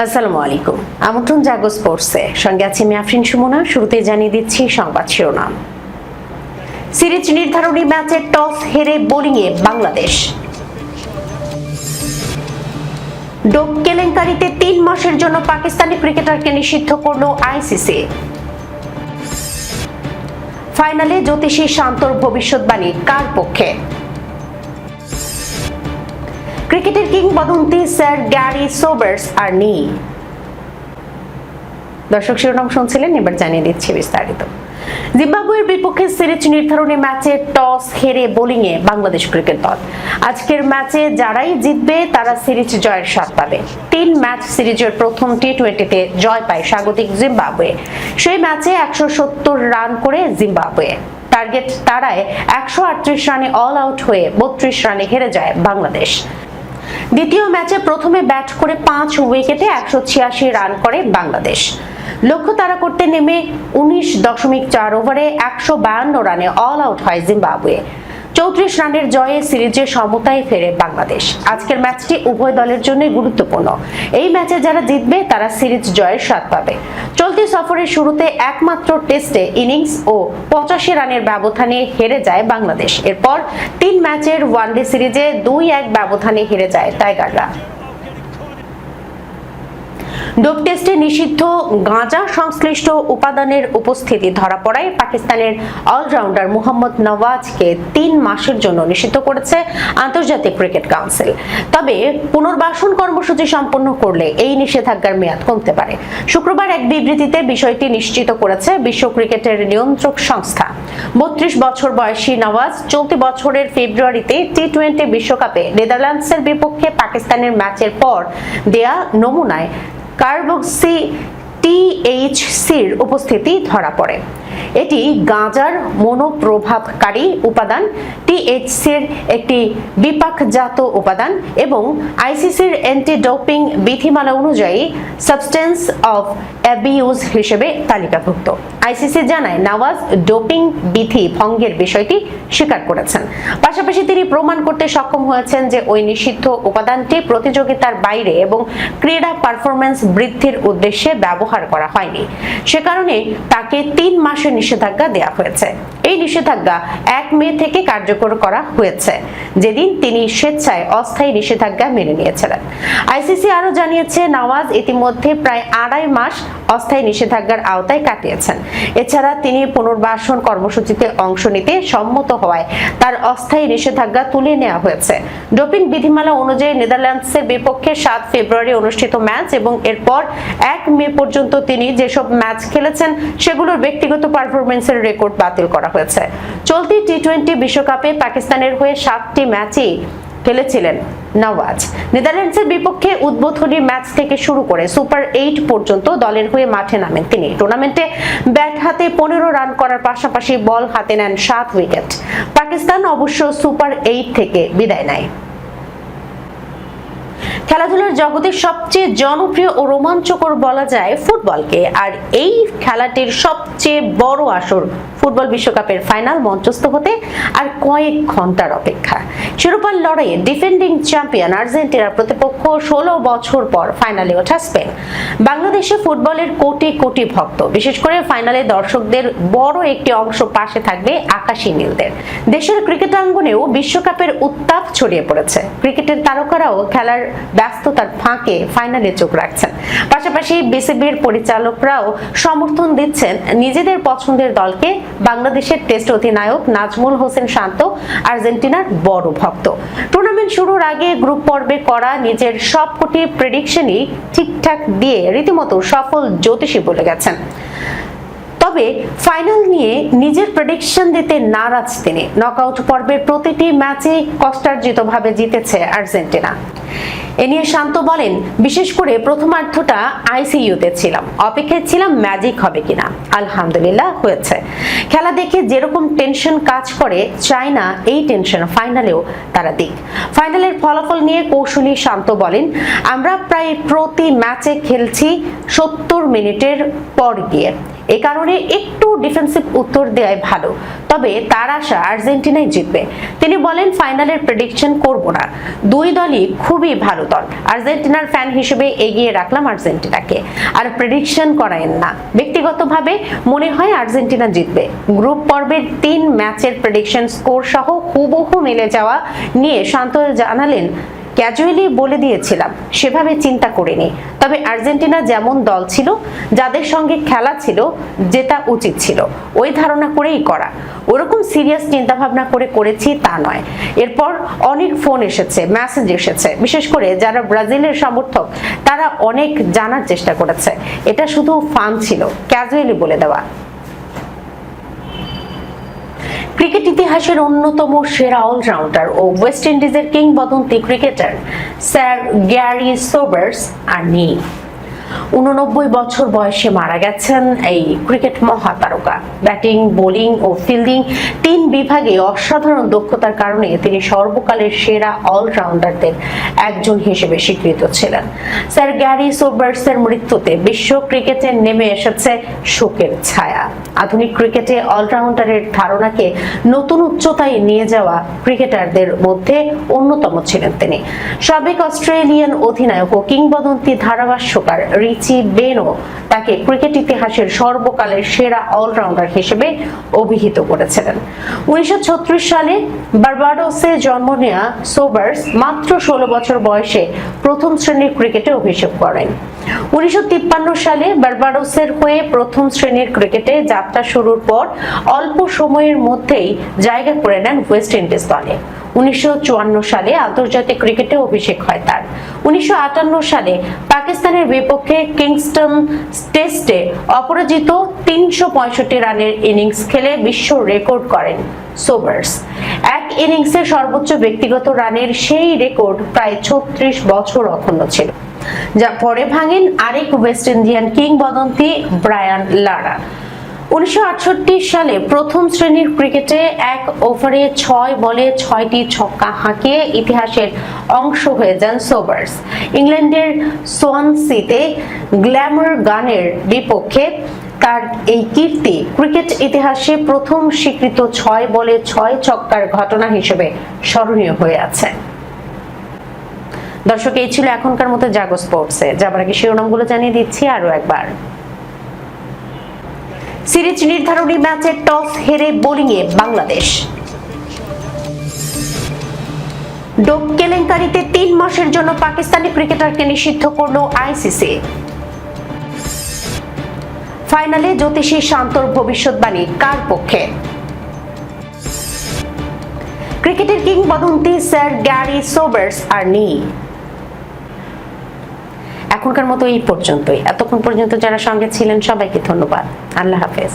আসসালামু আলাইকুম। আমন্ত্রণ জাগো স্পোর্টসে, সঙ্গে আছি আমি আফরিন সুমনা। শুরুতেই জানিয়ে দিচ্ছি সংবাদ শিরোনাম। সিরিজ নির্ধারণী ম্যাচে টস হেরে বোলিংয়ে বাংলাদেশ। ডোপ কেলেঙ্কারিতে 3 মাসের জন্য পাকিস্তানি ক্রিকেটারকে নিষিদ্ধ করল আইসিসি। ফাইনালে জ্যোতিষী শান্তর ভবিষ্যৎবাণী কার পক্ষে? ক্রিকেটের কিংবদন্তি স্যার গ্যারি সোবার্স আর নেই। দর্শক শিরোনাম শুনছিলেন, এবার জানিয়ে দিচ্ছি বিস্তারিত। জিম্বাবুয়ের বিপক্ষে সিরিজ নির্ধারণী ম্যাচে টস হেরে বোলিংয়ে বাংলাদেশ ক্রিকেট দল। আজকের ম্যাচে যারাই জিতবে তারা সিরিজ জয়ের স্বাদ পাবে। 3 ম্যাচ সিরিজের প্রথম টি-20তে জয় পায় স্বাগতিক জিম্বাবুয়ে। সেই ম্যাচে 170 রান করে জিম্বাবুয়ে টার্গেট তাড়ায় 138 রানে অল আউট হয়ে 32 রানে হেরে যায় বাংলাদেশ। দ্বিতীয় ম্যাচে প্রথমে ব্যাট করে 5 উইকেটে 186 রান করে বাংলাদেশ। লক্ষ্য তাড়া করতে নেমে 19.4 ওভারে 152 রানে অল আউট হয় জিম্বাবুয়ে। 34 রানের জয়ে সিরিজে সমতায় ফেরে বাংলাদেশ। আজকের ম্যাচটি উভয় দলের জন্য গুরুত্বপূর্ণ। এই ম্যাচে যারা জিতবে তারা সিরিজ জয়ের স্বাদ পাবে। চলতি সফরের শুরুতে একমাত্র টেস্টে ইনিংস ও 85 রানের ব্যবধানে হেরে যায় বাংলাদেশ। এরপর 3 ম্যাচের ওয়ানডে সিরিজে 2-1 ব্যবধানে হেরে যায় টাইগাররা। ডোপ টেস্টে নিষিদ্ধ গাঁজা সংশ্লিষ্ট উপাদানের উপস্থিতি ধরা পড়ায় পাকিস্তানের অলরাউন্ডার মোহাম্মদ নওয়াজকে 3 মাসের জন্য নিষিদ্ধ করেছে আন্তর্জাতিক ক্রিকেট কাউন্সিল। তবে পুনর্বাসন কর্মসূচি সম্পন্ন করলে এই নিষেধাজ্ঞার মেয়াদ কমতে পারে। শুক্রবার এক বিবৃতিতে বিষয়টি নিশ্চিত করেছে বিশ্ব ক্রিকেটের নিয়ন্ত্রক সংস্থা। 32 বছর বয়সী নওয়াজ চলতি বছরের ফেব্রুয়ারিতে টি-20 বিশ্বকাপে নেদারল্যান্ডসের বিপক্ষে পাকিস্তানের ম্যাচের পর দেয়া নমুনায় কার্বক্সি টিএইচসির উপস্থিতি ধরা পড়ে। এটি গাঁজার মনোপ্রভাবকারী উপাদান, টিএইচসির একটি বিপাকজাত উপাদান এবং আইসিসির অ্যান্টি ডোপিং বিধিমালা অনুযায়ী সাবস্টেন্স অফ অ্যাবিউজ হিসেবে তালিকাভুক্ত। আইসিসি জানায় নওয়াজ ডোপিং বিধি ভঙ্গের বিষয়টি স্বীকার করেছেন। পাশাপাশি তিনি প্রমাণ করতে সক্ষম হয়েছেন যে ওই নিষিদ্ধ উপাদানটি প্রতিযোগিতার বাইরে এবং ক্রীড়া পারফরম্যান্স বৃদ্ধির উদ্দেশ্যে ব্যবহার করা হয়নি। সে কারণে তাকে 3 মাসের নিষেধাজ্ঞা দেওয়া হয়েছে। এই নিষেধাজ্ঞা 1 মে থেকে কার্যকর করা হয়েছে, যেদিন তিনি স্বেচ্ছায় অস্থায়ী নিষেধাজ্ঞা মেনে নিয়েছিলেন। আইসিসি আরো জানিয়েছে নওয়াজ ইতিমধ্যে প্রায় 2.5 মাস অস্থায়ী নিষেধাজ্ঞার আওতায় কাটিয়েছেন। এছাড়া তিনি পুনর্বাসন কর্মসূচিতে অংশ নিতে সম্মত হওয়ায় তার অস্থায়ী নিষেধাজ্ঞা তুলে নেওয়া হয়েছে। ডোপিং বিধিমালা অনুযায়ী নেদারল্যান্ডসের বিপক্ষে 7 ফেব্রুয়ারি অনুষ্ঠিত ম্যাচ এবং এরপর 1 মে পর্যন্ত তিনি যেসব ম্যাচ খেলেছেন সেগুলোর ব্যক্তিগত পারফরম্যান্সের রেকর্ড বাতিল করা হয়েছে। চলতি টি-20 বিশ্বকাপে পাকিস্তানের হয়ে 7টি ম্যাচই খেলেছিলেন নওয়াজ। নেদারল্যান্ডসের বিপক্ষে উদ্বোধনী ম্যাচ থেকে শুরু করে সুপার 8 পর্যন্ত দলের হয়ে মাঠে নামেন তিনি। টুর্নামেন্টে ব্যাট হাতে 15 রান করার পাশাপাশি বল হাতে নেন 7 উইকেট। পাকিস্তান অবশ্য সুপার 8 থেকে বিদায় নেয়। খেলাধুলার জগতের সবচেয়ে জনপ্রিয় ও রোমাঞ্চকর বলা যায় ফুটবলকে, আর এই খেলাটির সবচেয়ে বড় আসর ফুটবল বিশ্বকাপের ফাইনাল মঞ্চস্থ হতে আর কয়েক ঘন্টার অপেক্ষা। শিরোপার লড়াইয়ে ডিফেন্ডিং চ্যাম্পিয়ন আর্জেন্টিনার প্রতিপক্ষ 16 বছর পর ফাইনালে ওঠা স্পেন। বাংলাদেশে ফুটবলের কোটি কোটি ভক্ত, বিশেষ করে ফাইনালে দর্শকদের বড় একটি অংশ পাশে থাকবে আকাশী নীলদের। দেশের ক্রিকেটাঙ্গনেও বিশ্বকাপের উত্তাপ ছড়িয়ে পড়েছে। ক্রিকেটের তারকারাও খেলার ব্যস্ততার ফাঁকে ফাইনালে চোখ রাখছেন। পাশাপাশি বিসিবির পরিচালকরাও সমর্থন দিচ্ছেন নিজেদের পছন্দের দলকে। বাংলাদেশের টেস্ট অধিনায়ক নাজমুল হোসেন শান্ত আর্জেন্টিনার বড় ভক্ত। টুর্নামেন্ট শুরুর আগে গ্রুপ পর্বে করা নিজের সবকটি প্রেডিকশনই ঠিকঠাক দিয়ে রীতিমতো সফল জ্যোতিষী বলে গেছেন। তবে ফাইনাল নিয়ে নিজের প্রেডিকশন দিতে নারাজ তিনি। নকআউট পর্বের প্রতিটি ম্যাচে কষ্টার্জিতভাবে জিতেছে আর্জেন্টিনা। এ নিয়ে শান্ত বলেন, বিশেষ করে প্রথমার্ধটা আইসিইউতে ছিলাম, অপেক্ষায় ছিলাম ম্যাজিক হবে কিনা। আলহামদুলিল্লাহ হয়েছে। খেলা দেখে যেরকম টেনশন কাজ করে চাই না এই টেনশন ফাইনালেও তারা দিক। ফাইনালের ফলাফল নিয়ে কৌশলী শান্ত বলেন, আমরা প্রায় প্রতি ম্যাচে খেলছি 70 মিনিটের পর গিয়ে। এই কারণে একটু ডিফেন্সিভ উত্তর দেওয়াই ভালো, তবে তার আশা আর্জেন্টিনাই জিতবে। তিনি বলেন, ফাইনালের প্রেডিকশন করব না, দুই দলই খুবই ভালো দল। আর্জেন্টিনার ফ্যান হিসেবে এগিয়ে রাখলাম আর্জেন্টিনাকে, আর প্রেডিকশন করায়েন না। ব্যক্তিগতভাবে মনে হয় আর্জেন্টিনা জিতবে। গ্রুপ পর্বের 3 ম্যাচের প্রেডিকশন স্কোর সহ হুবহু মিলে যাওয়া নিয়ে শান্ত জানালেন, ক্যাজুয়ালি বলে দিয়েছিলাম, সেভাবে চিন্তা করিনি। তবে আর্জেন্টিনা যেমন দল ছিল, যাদের সঙ্গে খেলা ছিল, জেতা উচিত ছিল, ওই ধারণা করেই করা। ওরকম সিরিয়াস চিন্তা ভাবনা করে করেছি তা নয়। এরপর অনেক ফোন এসেছে, মেসেজ এসেছে, বিশেষ করে যারা ব্রাজিলের সমর্থক তারা অনেক জানার চেষ্টা করেছে। এটা শুধু ফান ছিল, ক্যাজুয়ালি বলে দেওয়া। ক্রিকেট ইতিহাসের অন্যতম সেরা অলরাউন্ডার ও ওয়েস্ট ইন্ডিজের কিংবদন্তি ক্রিকেটার স্যার গ্যারি সোবার্স আর নেই। 89 বছর বয়সে মারা গেছেন এই ক্রিকেট মহাতারকা। ব্যাটিং, বোলিং ও ফিল্ডিং 3 বিভাগে অসাধারণ দক্ষতার কারণে তিনি সর্বকালের সেরা অলরাউন্ডারদের একজন হিসেবে স্বীকৃত ছিলেন। স্যার গ্যারি সোবার্সের মৃত্যুতে বিশ্ব ক্রিকেটে নেমে এসেছে শোকের ছায়া। আধুনিক ক্রিকেটে অলরাউন্ডারের ধারণাকে নতুন উচ্চতায় নিয়ে যাওয়া ক্রিকেটারদের মধ্যে অন্যতম ছিলেন তিনি। সাবেক অস্ট্রেলিয়ান অধিনায়ক ও কিংবদন্তি ধারাভাষ্যকার রিচি বেনো তাকে ক্রিকেট ইতিহাসের সর্বকালের সেরা অলরাউন্ডার হিসেবে অভিহিত করেছিলেন। 1936 সালে বার্বাডোসে জন্ম নেওয়া সোবার্স মাত্র 16 বছর বয়সে প্রথম শ্রেণীর ক্রিকেটে অভিষেক করেন। 1953 সালে বার্বাডোসের হয়ে প্রথম শ্রেণীর ক্রিকেটে যাত্রা শুরুর পর অল্প সময়ের মধ্যেই জায়গা করে নেন ওয়েস্ট ইন্ডিজ দলে। 1954 সালে আন্তর্জাতিক ক্রিকেটে অভিষেক হয় তার। 1958 সালে পাকিস্তানের বিপক্ষে কিংস্টন টেস্টে অপরাজিত 365 রানের ইনিংস খেলে বিশ্ব রেকর্ড করেন সোবার্স। এক ইনিংসে সর্বোচ্চ ব্যক্তিগত রানের সেই রেকর্ড প্রায় 36 বছর অক্ষুণ্ণ ছিল, যা পরে ভাঙেন আরেক ওয়েস্ট ইন্ডিয়ান কিংবদন্তি ব্রায়ান লারা। 1968 সালে প্রথম শ্রেণীর ক্রিকেটে এক ওভারে 6 বলে 6টি ছক্কা হাঁকিয়ে ইতিহাসের অংশ হয়ে যান সোবার্স। ইংল্যান্ডের সোয়ানসিতে গ্ল্যামার গানের বিপক্ষে তার এই কীর্তি ক্রিকেট ইতিহাসে প্রথম স্বীকৃত 6 বলে 6 ছক্কার ঘটনা হিসেবে স্মরণীয় হয়ে আছে। দর্শক, এই ছিল এখনকার মতো জাগো স্পোর্টসে। যাবার আগে শিরোনামগুলো জানিয়ে দিচ্ছি আরো একবার। সিরিজ নির্ধারণী ম্যাচে টস হেরে বোলিংয়ে বাংলাদেশ। ডোপ কেলেঙ্কারিতে 3 মাসের জন্য পাকিস্তানি ক্রিকেটারকে নিষিদ্ধ করল আইসিসি। ফাইনালে জ্যোতিষী শান্তর ভবিষ্যৎবাণী কার পক্ষে? ক্রিকেটের কিংবদন্তি স্যার গ্যারি সোবার্স আর নেই। এখনকার মতো এই পর্যন্তই। এতক্ষণ পর্যন্ত যারা সঙ্গে ছিলেন সবাইকে ধন্যবাদ। আল্লাহ হাফেজ।